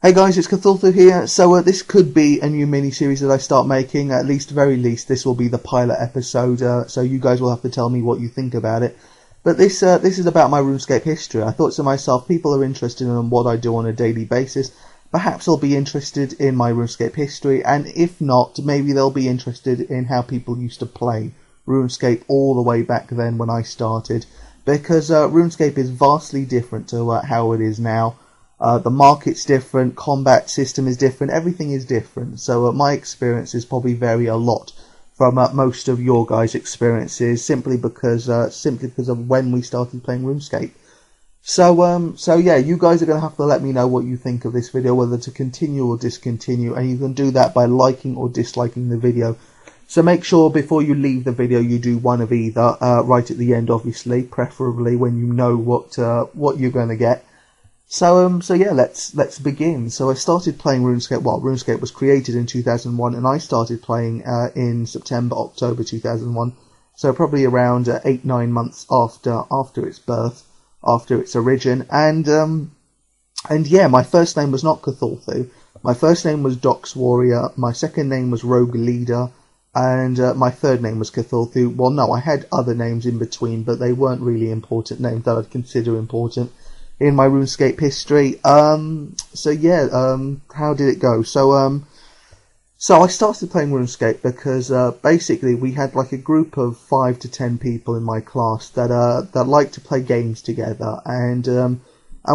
Hey guys, it's Cthulthu here. So this could be a new mini-series that I start making. At least, very least, this will be the pilot episode. So you guys will have to tell me what you think about it. But this is about my RuneScape history. I thought to myself, people are interested in what I do on a daily basis. Perhaps they'll be interested in my RuneScape history, and if not, maybe they'll be interested in how people used to play RuneScape all the way back then when I started. Because RuneScape is vastly different to how it is now. The market's different, combat system is different, everything is different. So my experiences probably vary a lot from most of your guys' experiences, simply because of when we started playing RuneScape. So yeah, you guys are going to have to let me know what you think of this video, whether to continue or discontinue, and you can do that by liking or disliking the video. So make sure before you leave the video you do one of either, right at the end obviously, preferably when you know what you're going to get. So yeah, let's begin. So I started playing RuneScape. Well, RuneScape was created in 2001, and I started playing in September, October 2001. So probably around 8-9 months after its birth, after its origin. And yeah, my first name was not Cthulthu. My first name was Dox Warrior. My second name was Rogue Leader, and my third name was Cthulthu. Well, no, I had other names in between, but they weren't really important names that I'd consider important in my RuneScape history. So yeah, how did it go? So I started playing RuneScape because basically we had like a group of 5 to 10 people in my class that liked to play games together, and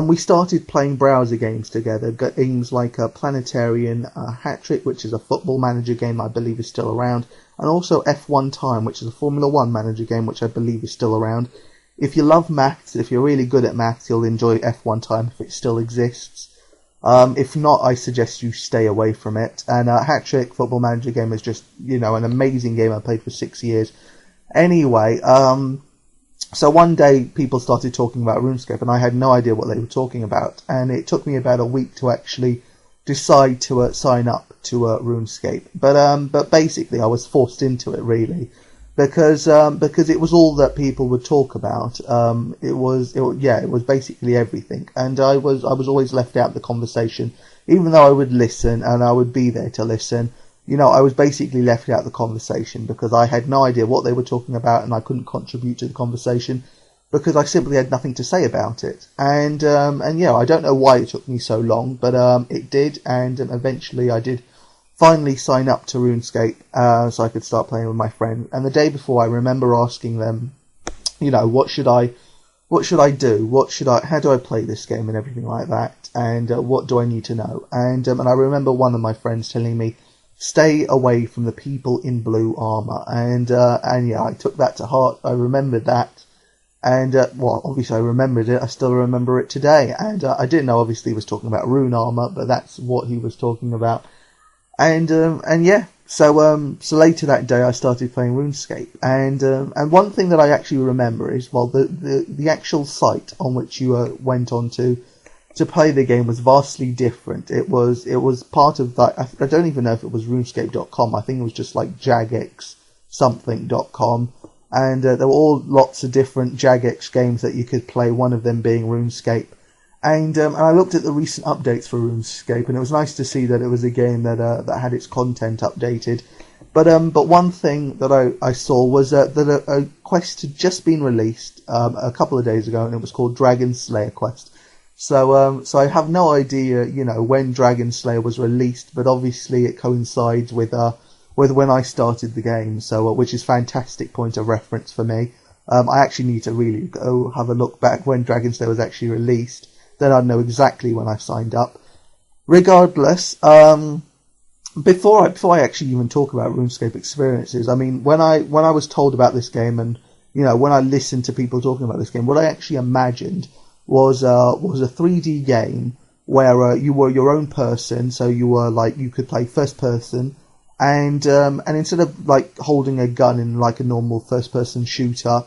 we started playing browser games together. Games like Planetarian, Hat Trick, which is a football manager game I believe is still around, and also F1 Time, which is a Formula 1 manager game which I believe is still around. If you love maths, if you're really good at maths, you'll enjoy F1 Time if it still exists. If not, I suggest you stay away from it. And Hat Trick Football Manager game is just, an amazing game I played for 6 years. Anyway, so one day people started talking about RuneScape, and I had no idea what they were talking about. And it took me about a week to actually decide to sign up to RuneScape. But basically, I was forced into it, really. Because it was all that people would talk about. It was basically everything, and I was always left out of the conversation, even though I would listen and I would be there to listen. I was basically left out of the conversation because I had no idea what they were talking about, and I couldn't contribute to the conversation because I simply had nothing to say about it. And yeah, I don't know why it took me so long, but it did, and eventually I did finally sign up to RuneScape so I could start playing with my friend. And the day before, I remember asking them, what should I do? How do I play this game and everything like that? And what do I need to know? And I remember one of my friends telling me, stay away from the people in blue armor. And yeah, I took that to heart. I remembered that. And, well, obviously I remembered it. I still remember it today. And I didn't know, obviously, he was talking about rune armor, but that's what he was talking about. And yeah, so later that day I started playing RuneScape, and one thing that I actually remember is, well, the actual site on which you went on to play the game was vastly different. It was part of that. I don't even know if it was RuneScape.com. I think it was just like jagex.com, and there were all lots of different Jagex games that you could play. One of them being RuneScape. And I looked at the recent updates for RuneScape, and it was nice to see that it was a game that had its content updated. But one thing that I saw was that a quest had just been released a couple of days ago, and it was called Dragon Slayer Quest. So I have no idea, when Dragon Slayer was released, but obviously it coincides with when I started the game, so which is a fantastic point of reference for me. I actually need to really go have a look back when Dragon Slayer was actually released. Then I'd know exactly when I signed up. Regardless, before I actually even talk about RuneScape experiences, I mean, when I was told about this game, and when I listened to people talking about this game, what I actually imagined was a 3D game where you were your own person, so you were you could play first person, and instead of holding a gun in like a normal first person shooter.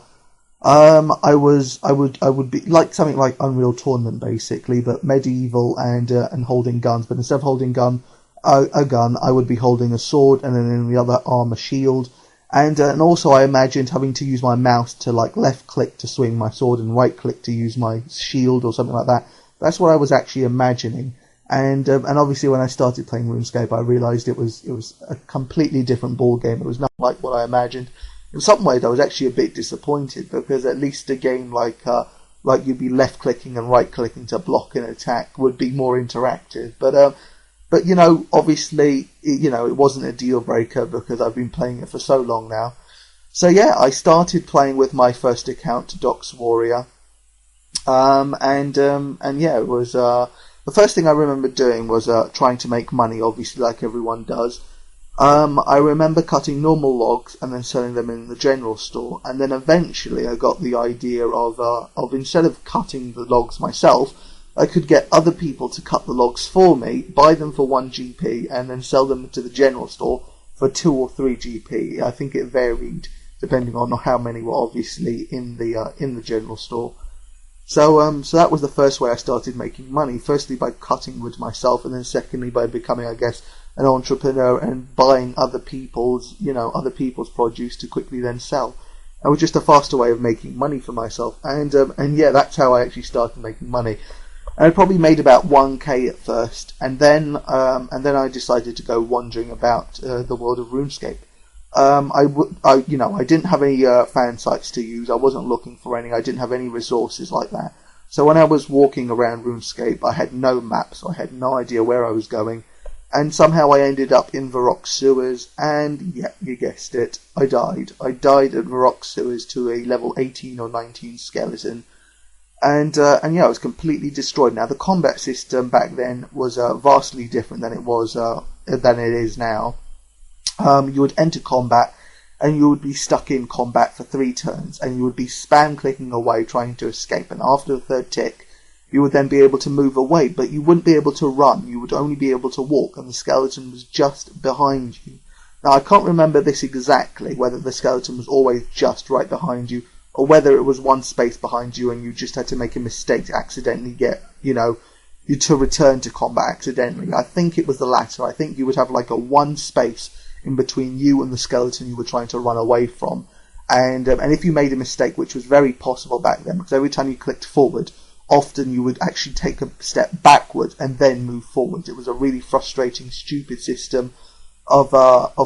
I would be like something like Unreal Tournament basically, but medieval and holding guns. But instead of holding a gun, I would be holding a sword, and then in the other arm a shield. And also I imagined having to use my mouse to left click to swing my sword and right click to use my shield or something like that. That's what I was actually imagining. And obviously when I started playing RuneScape, I realised it was a completely different ball game. It was not like what I imagined. In some ways, I was actually a bit disappointed, because at least a game like you'd be left clicking and right clicking to block an attack would be more interactive. But you know, obviously, you know, it wasn't a deal breaker because I've been playing it for so long now. So yeah, I started playing with my first account, Docs Warrior, and yeah, it was the first thing I remember doing was trying to make money, obviously, like everyone does. I remember cutting normal logs and then selling them in the general store, and then eventually I got the idea of instead of cutting the logs myself, I could get other people to cut the logs for me, buy them for 1 GP, and then sell them to the general store for 2 or 3 GP. I think it varied depending on how many were obviously in the general store. So that was the first way I started making money. Firstly by cutting wood myself, and then secondly by becoming, I guess, an entrepreneur and buying other people's produce to quickly then sell. It was just a faster way of making money for myself, and yeah, that's how I actually started making money. And I probably made about 1k at first, and then I decided to go wandering about the world of RuneScape. I didn't have any fan sites to use. I wasn't looking for any. I didn't have any resources like that. So when I was walking around RuneScape, I had no map, so I had no idea where I was going. And somehow I ended up in Varrock sewers, and yeah, you guessed it, I died. I died at Varrock sewers to a level 18 or 19 skeleton. And yeah, I was completely destroyed. Now the combat system back then was vastly different than it is now. You would enter combat, and you would be stuck in combat for 3 turns, and you would be spam clicking away trying to escape. And after the 3rd tick, you would then be able to move away, but you wouldn't be able to run. You would only be able to walk, and the skeleton was just behind you. Now I can't remember this exactly, whether the skeleton was always just right behind you, or whether it was 1 space behind you and you just had to make a mistake to accidentally get, you to return to combat accidentally. I think it was the latter. I think you would have like a 1 space in between you and the skeleton you were trying to run away from. And if you made a mistake, which was very possible back then, because every time you clicked forward, often you would actually take a step backward and then move forward. It was a really frustrating, stupid system of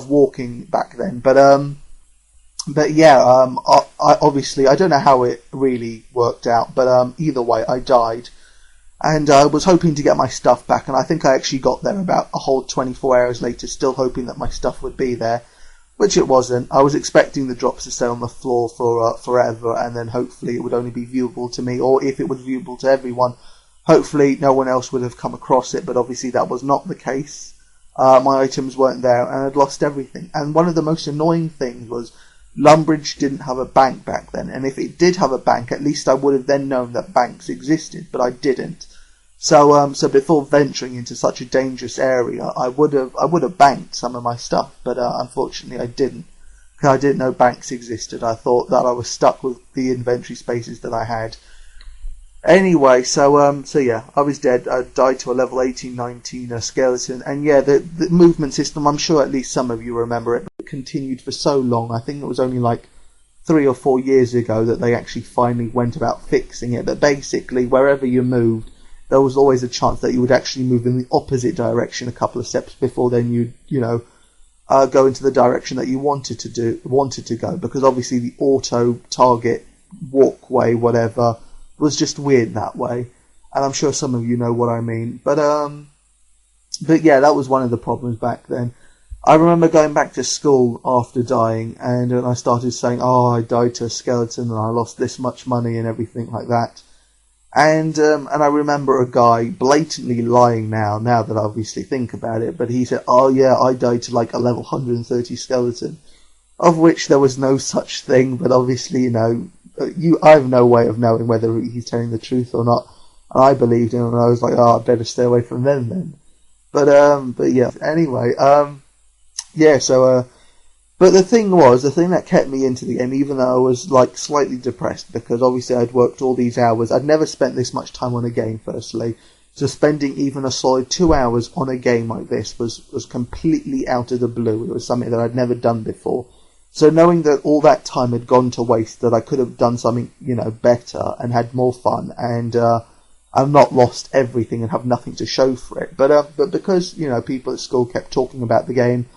walking back then. But yeah, I obviously, I don't know how it really worked out, but either way, I died. And I was hoping to get my stuff back, and I think I actually got there about a whole 24 hours later, still hoping that my stuff would be there, which it wasn't. I was expecting the drops to stay on the floor for forever, and then hopefully it would only be viewable to me, or if it was viewable to everyone, hopefully no one else would have come across it, but obviously that was not the case. My items weren't there, and I'd lost everything. And one of the most annoying things was Lumbridge didn't have a bank back then, and if it did have a bank, at least I would have then known that banks existed, but I didn't. So before venturing into such a dangerous area, I would have banked some of my stuff, but unfortunately I didn't, because I didn't know banks existed. I thought that I was stuck with the inventory spaces that I had. Anyway, so yeah, I was dead. I died to a level 18, 19 skeleton, and yeah, the movement system, I'm sure at least some of you remember it, but it continued for so long. I think it was only like 3 or 4 years ago that they actually finally went about fixing it. But basically, wherever you moved, there was always a chance that you would actually move in the opposite direction a couple of steps before then you'd, go into the direction that you wanted to go, because obviously the auto target walkway, whatever, was just weird that way. And I'm sure some of you know what I mean. But yeah, that was one of the problems back then. I remember going back to school after dying, and I started saying, oh, I died to a skeleton and I lost this much money and everything like that. And I remember a guy blatantly lying now that I obviously think about it, but he said, oh yeah, I died to like a level 130 skeleton, of which there was no such thing, but obviously, I have no way of knowing whether he's telling the truth or not, and I believed him, and I was like, oh, I better stay away from them then. But yeah, anyway, yeah, so, but the thing that kept me into the game, even though I was like slightly depressed, because obviously I'd worked all these hours, I'd never spent this much time on a game, firstly, so spending even a solid 2 hours on a game like this was completely out of the blue. It was something that I'd never done before. So knowing that all that time had gone to waste, that I could have done something, better and had more fun, and I've not lost everything and have nothing to show for it. But because, you know, people at school kept talking about the game,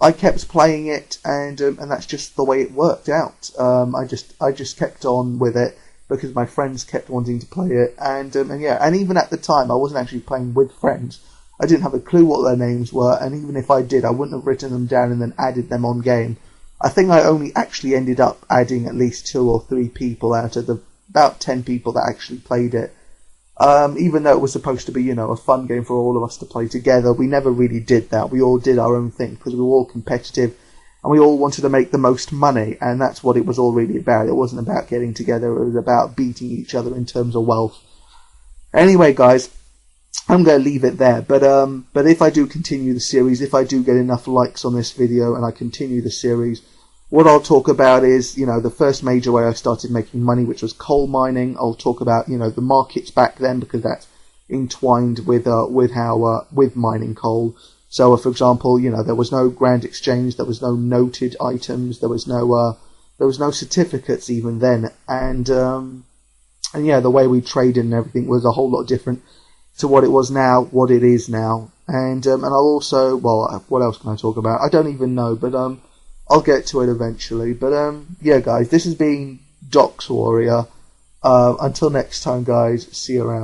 I kept playing it, and that's just the way it worked out. I just kept on with it because my friends kept wanting to play it, and even at the time I wasn't actually playing with friends. I didn't have a clue what their names were, and even if I did, I wouldn't have written them down and then added them on game. I think I only actually ended up adding at least 2 or 3 people out of the about 10 people that actually played it. Even though it was supposed to be, you know, a fun game for all of us to play together, we never really did that. We all did our own thing because we were all competitive and we all wanted to make the most money, and that's what it was all really about. It wasn't about getting together, it was about beating each other in terms of wealth. Anyway, guys, I'm going to leave it there, but if I do continue the series, if I do get enough likes on this video and I continue the series, what I'll talk about is, you know, the first major way I started making money, which was coal mining. I'll talk about, you know, the markets back then, because that's entwined with mining coal. So, for example, you know, there was no grand exchange, there was no noted items, there was no certificates even then, and yeah, the way we traded and everything was a whole lot different to what it was now, what it is now, and I'll also, well, what else can I talk about? I don't even know, but I'll get to it eventually. But yeah, guys, this has been Docs Warrior. Until next time, guys, see you around.